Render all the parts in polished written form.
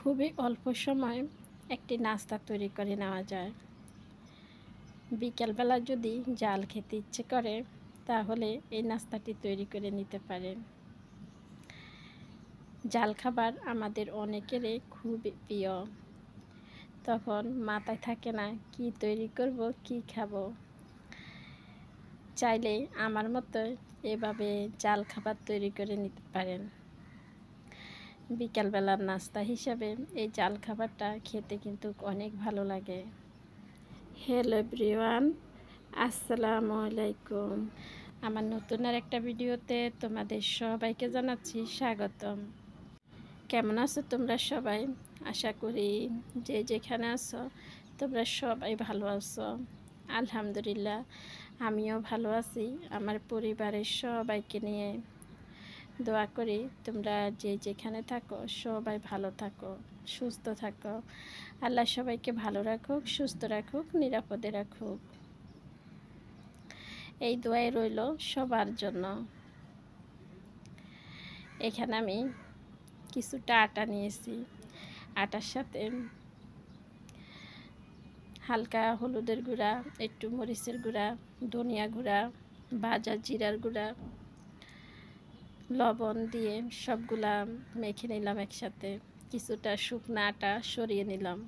খুবই অল্প সময় একটি নাস্তা তৈরি করে নেওয়া যায়। বিকেলবেলা যদি জাল খেতে ইচ্ছে করে তাহলে এই নাস্তাটি তৈরি করে নিতে পারেন। জাল খাবার আমাদের অনেকেরই খুবই প্রিয়। তখন মাথায় থাকে না কি তৈরি করব, কি খাবো। চাইলে আমার মতো এভাবে জাল খাবার তৈরি করে নিতে পারেন। বিকালবেলার নাস্তা হিসাবে এই জাল খাবারটা খেতে কিন্তু অনেক ভালো লাগে। হ্যালো এভরিওয়ান, আসসালামু আলাইকুম। আমার নতুন আর একটা ভিডিওতে তোমাদের সবাইকে জানাচ্ছি স্বাগতম। কেমন আছো তোমরা সবাই? আশা করি যে যেখানে আছো তোমরা সবাই ভালো আছো। আলহামদুলিল্লাহ আমিও ভালো আছি। আমার পরিবারের সবাইকে নিয়ে দোয়া করি তোমরা যে যেখানে থাকো সবাই ভালো থাকো, সুস্থ থাকো। আল্লাহ সবাইকে ভালো রাখুক, সুস্থ রাখুক, নিরাপদে রাখুক। এই দোয়াই রইল সবার জন্য। এখানে আমি কিছুটা আটা নিয়েছি। আটার সাথে হালকা হলুদের গুঁড়া, একটু মরিচের গুঁড়া, ধনিয়া গুঁড়া, ভাজা জিরার গুঁড়া, লবণ দিয়ে সবগুলা মেখে নিলাম একসাথে। কিছুটা শুকনো আটা সরিয়ে নিলাম,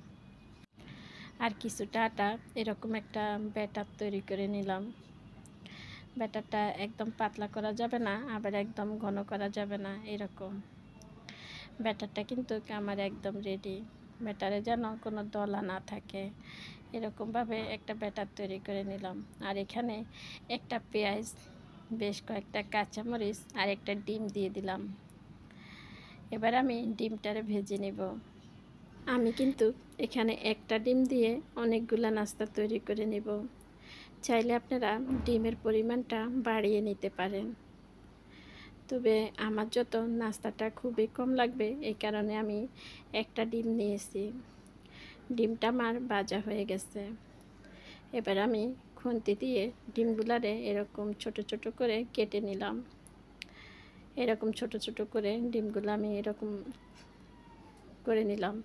আর কিছুটা আটা এরকম একটা ব্যাটার তৈরি করে নিলাম। ব্যাটারটা একদম পাতলা করা যাবে না, আবার একদম ঘন করা যাবে না, এরকম। ব্যাটারটা কিন্তু আমার একদম রেডি। ব্যাটারে যেন কোনো দলা না থাকে, এরকমভাবে একটা ব্যাটার তৈরি করে নিলাম। আর এখানে একটা পেঁয়াজ, বেশ কয়েকটা কাঁচামরিচ আর একটা ডিম দিয়ে দিলাম। এবার আমি ডিমটারে ভেজে নেব। আমি কিন্তু এখানে একটা ডিম দিয়ে অনেকগুলা নাস্তা তৈরি করে নেব। চাইলে আপনারা ডিমের পরিমাণটা বাড়িয়ে নিতে পারেন, তবে আমার যত নাস্তাটা খুবই কম লাগবে এই কারণে আমি একটা ডিম নিয়েছি। ডিমটা আমার ভাজা হয়ে গেছে। এবার আমি খুন্তি দিয়ে ডিমগুলারে এরকম ছোট ছোট করে কেটে নিলাম। এরকম ছোট ছোট করে ডিমগুলো আমি এরকম করে নিলাম।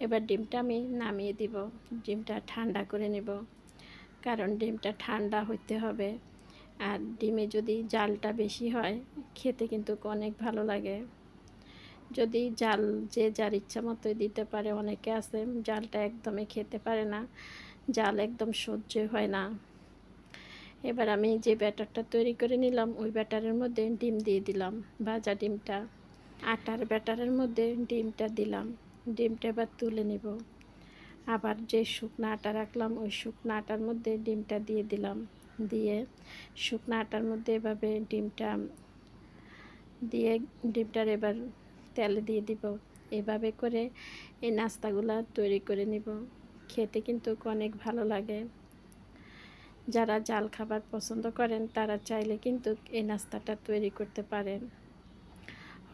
এবার ডিমটা আমি নামিয়ে দিব। ডিমটা ঠান্ডা করে নেব, কারণ ডিমটা ঠান্ডা হতে হবে। আর ডিমে যদি জালটা বেশি হয় খেতে কিন্তু অনেক ভালো লাগে। যদি জাল যে যার ইচ্ছা মতোই দিতে পারে, অনেকে আছে জালটা একদমই খেতে পারে না, জাল একদম সহ্য হয় না। এবার আমি যে ব্যাটারটা তৈরি করে নিলাম ওই ব্যাটারের মধ্যে ডিম দিয়ে দিলাম, ভাজা ডিমটা। আটার ব্যাটারের মধ্যে ডিমটা দিলাম। ডিমটা এবার তুলে নেব। আবার যে শুকনো আটা রাখলাম ওই শুকনো আটার মধ্যে ডিমটা দিয়ে দিলাম। দিয়ে শুকনো আটার মধ্যে এভাবে ডিমটা দিয়ে ডিমটার এবার তেলে দিয়ে দিব। এভাবে করে এই নাস্তাগুলো তৈরি করে নিব। খেতে কিন্তু অনেক ভালো লাগে। যারা জাল খাবার পছন্দ করেন তারা চাইলে কিন্তু এই নাস্তাটা তৈরি করতে পারেন।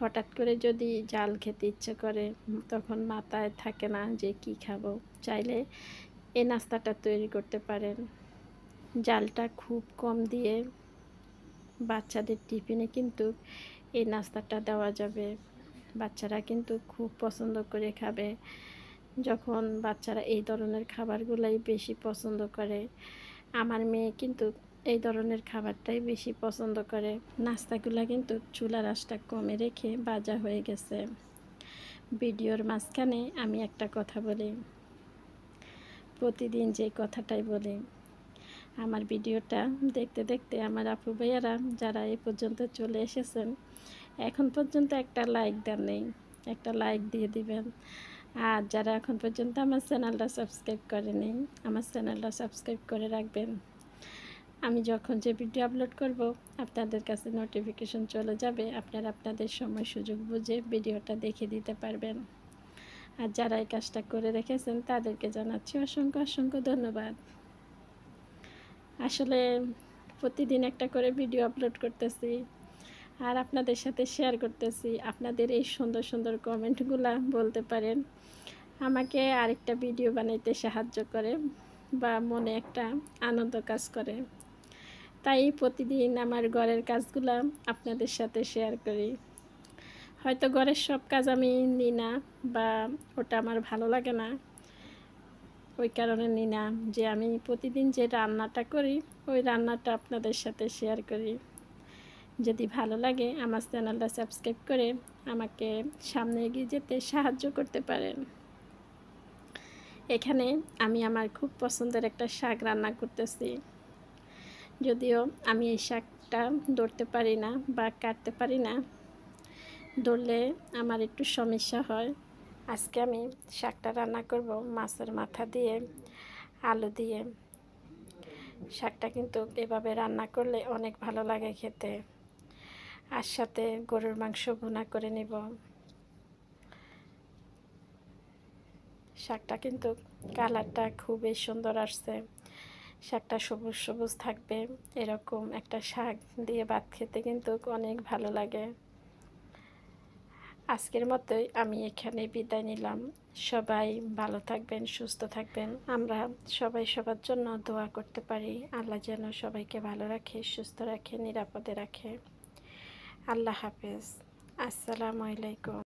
হঠাৎ করে যদি জাল খেতে ইচ্ছে করে তখন মাথায় থাকে না যে কি খাবো, চাইলে এই নাস্তাটা তৈরি করতে পারেন। জালটা খুব কম দিয়ে বাচ্চাদের টিফিনে কিন্তু এই নাস্তাটা দেওয়া যাবে। বাচ্চারা কিন্তু খুব পছন্দ করে খাবে। যখন বাচ্চারা এই ধরনের খাবারগুলাই বেশি পছন্দ করে। আমার মেয়ে কিন্তু এই ধরনের খাবারটাই বেশি পছন্দ করে। নাস্তাগুলো কিন্তু চুলার আঁচটা কমে রেখে ভাজা হয়ে গেছে। ভিডিওর মাঝখানে আমি একটা কথা বলি, প্রতিদিন যে কথাটাই বলি। আমার ভিডিওটা দেখতে দেখতে আমার আপু ভাইয়ারা যারা এই পর্যন্ত চলে এসেছেন এখন পর্যন্ত একটা লাইক দেন নেই, একটা লাইক দিয়ে দিবেন। আর যারা এখন পর্যন্ত আমার চ্যানেলটা সাবস্ক্রাইব করেনি আমার চ্যানেলটা সাবস্ক্রাইব করে রাখবেন। আমি যখন যে ভিডিও আপলোড করব আপনাদের কাছে নোটিফিকেশন চলে যাবে। আপনারা আপনাদের সময় সুযোগ বুঝে ভিডিওটা দেখে দিতে পারবেন। আর যারা এই কাজটা করে রেখেছেন তাদেরকে জানাচ্ছি অসংখ্য অসংখ্য ধন্যবাদ। আসলে প্রতিদিন একটা করে ভিডিও আপলোড করতেছি আর আপনাদের সাথে শেয়ার করতেছি। আপনাদের এই সুন্দর সুন্দর কমেন্টগুলো বলতে পারেন আমাকে আরেকটা ভিডিও বানাইতে সাহায্য করে বা মনে একটা আনন্দ কাজ করে। তাই প্রতিদিন আমার ঘরের কাজগুলো আপনাদের সাথে শেয়ার করি। হয়তো ঘরের সব কাজ আমি নিই না, বা ওটা আমার ভালো লাগে না, ওই কারণে নিই না যে আমি প্রতিদিন যে রান্নাটা করি ওই রান্নাটা আপনাদের সাথে শেয়ার করি। যদি ভালো লাগে আমার চ্যানেলটা সাবস্ক্রাইব করে আমাকে সামনে এগিয়ে যেতে সাহায্য করতে পারেন। এখানে আমি আমার খুব পছন্দের একটা শাক রান্না করতেছি। যদিও আমি এই শাকটা ধরতে পারি না বা কাটতে পারি না, ধরলে আমার একটু সমস্যা হয়। আজকে আমি শাকটা রান্না করব মাছের মাথা দিয়ে, আলু দিয়ে। শাকটা কিন্তু এভাবে রান্না করলে অনেক ভালো লাগে খেতে। আর সাথে গরুর মাংস ভুনা করে নিব। শাকটা কিন্তু কালারটা খুবই সুন্দর আসছে। শাকটা সবুজ সবুজ থাকবে, এরকম একটা শাক দিয়ে ভাত খেতে কিন্তু অনেক ভালো লাগে। আজকের মতোই আমি এখানে বিদায় নিলাম। সবাই ভালো থাকবেন, সুস্থ থাকবেন। আমরা সবাই সবার জন্য দোয়া করতে পারি। আল্লাহ যেন সবাইকে ভালো রাখে, সুস্থ রাখে, নিরাপদে রাখে। আল্লাহ হাফেজ। আসসালামু আলাইকুম।